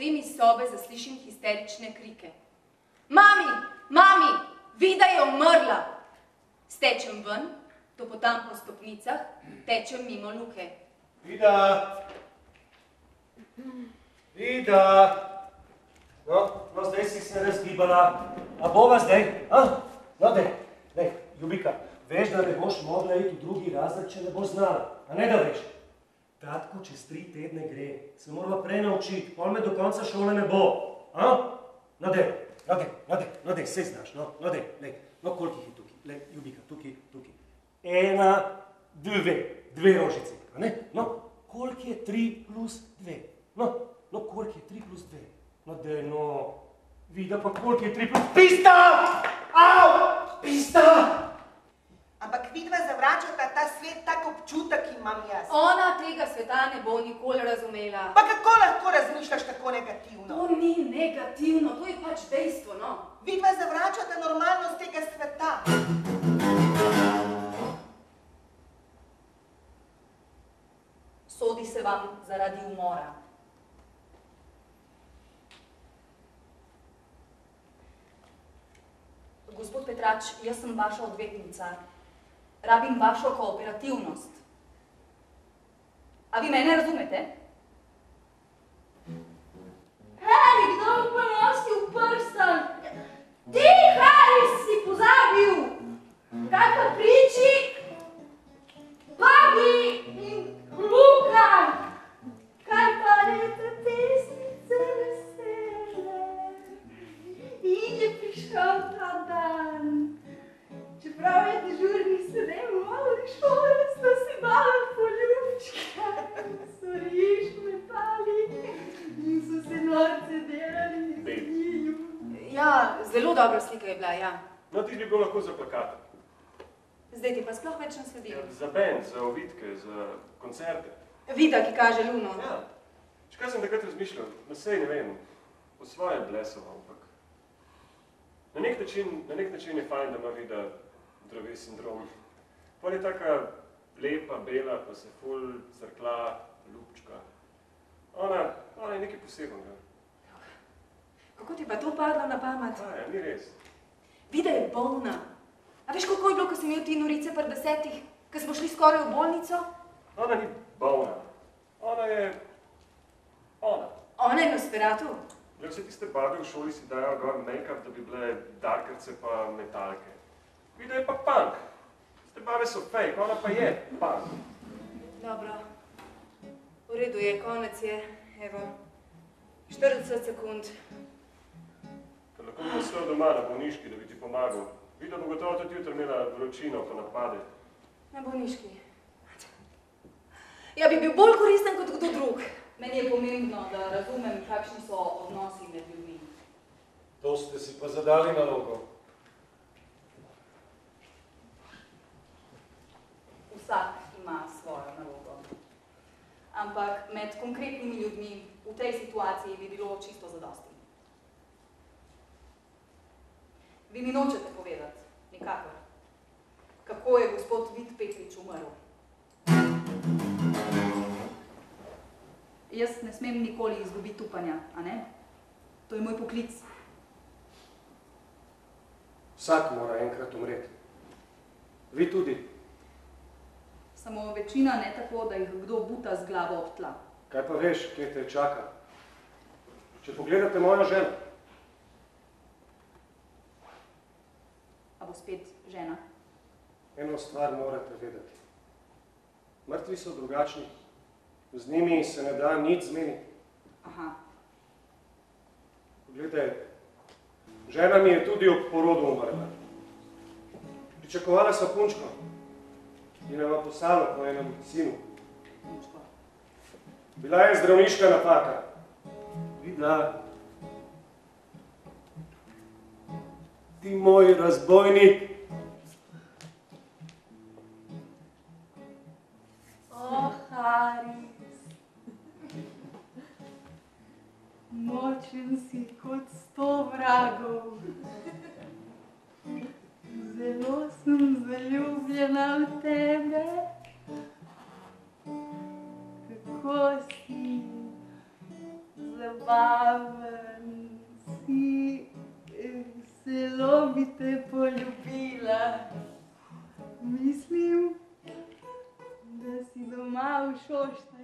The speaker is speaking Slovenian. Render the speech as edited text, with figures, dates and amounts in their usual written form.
potem iz sobe zaslišim histerične krike. Mami, mami, Vida je umrla! Stečem ven, topotam po stopnicah, tečem mimo Luke. Vida! Vida! No, zdaj si se razgibala. A bova zdaj? No, dej, Ljubika, veš, da ne boš mogla iti v drugi razred, če ne boš znala. A ne da veš? Tatko čez 3 tedne gre. Se morava prej naučiti, pol me do konca šole ne bo. No, dej, sej znaš, no, dej. No, koliko jih je tukaj? Lej, Ljubika, tukaj. 1, 2 rožice, a ne? No, koliko je 3 plus 2? No, koliko je 3 plus 2? No, dej, no, Vida, pa koliko je 3 plus... Pista! Au! Pista! Ampak vidva zavračata ta svet, tak občutek imam jaz. Ona tega sveta ne bo nikoli razumela. Pa kako lahko razmišljaš tako negativno? To ni negativno, to je pač dejstvo, no. Vidva zavračata normalnost tega sveta. Sodi se vam zaradi umora. Gospod Petrač, jaz sem vaša odvetnica. Rabim vašo kooperativnost. A vi mene razumete? Harry, kdo bo ponosil prstan? Ti, Harry, si pozabil! Kaj pa priči? Babi in Luka! Kaj pa leta pesnice vesele? In je prišel ta dan. Čeprav je dežurni sedem malo v šole, sta si dala poljubčka, so riž metali in so se norce delali iz njiju. Ja, zelo dobra slika je bila, ja. No, ti bi bilo lahko za plakate. Zdaj ti pa sploh več ne sledim. Za band, za ovitke, za koncerte. Vida, ki kaže luno. Ja. Kaj sem takrat razmišljal? Sej ne vem, po svoje blesova, ampak na nek način je fajn, da ima Vida zdravi sindrom. Pol je taka lepa, bela, pa se ful crkla, ljubčka. Ona je nekaj posebnega. Kako ti pa to padlo na pamet? Ja, ni res. Vida je bolna. A veš, kako je bilo, ko sem imel ti norice pri 10, ko smo šli skoraj v bolnico? Ona ni bolna. Ona je... Ona je Nosferatu? Vse tiste babe v šoli si dajo gor make-up, da bi bile darkerce pa metalke. Vida je pa punk. Tiste babe so fake, ona pa je punk. Dobro. V redu je, konec je. Evo, 40 sekund. Ker lahko bi ostal doma na bolniški, da bi ti pomagal. Vida bo gotovo tudi jutri imela vročino pa napade. Na bolniški. Ja, bi bil bolj koristen kot kdo drug. Meni je pomembno, da razumem, kakšni so odnosi med ljudmi. To ste si pa zadali nalogo. Vsak ima svojo nalogo. Ampak med konkretnimi ljudmi v tej situaciji bi bilo čisto zadosti. Vi mi nočete povedati, nikakor, kako je gospod Vid Petrič umrl. Jaz ne smem nikoli izgubiti upanja, a ne? To je moj poklic. Vsak mora enkrat umreti. Vi tudi. Samo večina ne tako, da jih kdo buta z glavo ob tla. Kaj pa veš, kje te čaka? Če pogledate mojo ženo. A bo spet žena? Eno stvar morate vedeti. Mrtvi so drugačni. Z njimi se ne da nič zmeniti. Aha. Poglejte, žena mi je tudi ob porodu umrla. Pričakovala sva punčko in nama poslala po enem sinu. Punčko. Bila je zdravniška napaka. Vida, ti moj razbojnik. Haris, močen si kot 100 vragov. Zelo sem zaljubljena v tebe. Kako si zabaven, zelo bi te poljubila. Mislim, da si doma v Šoštanju.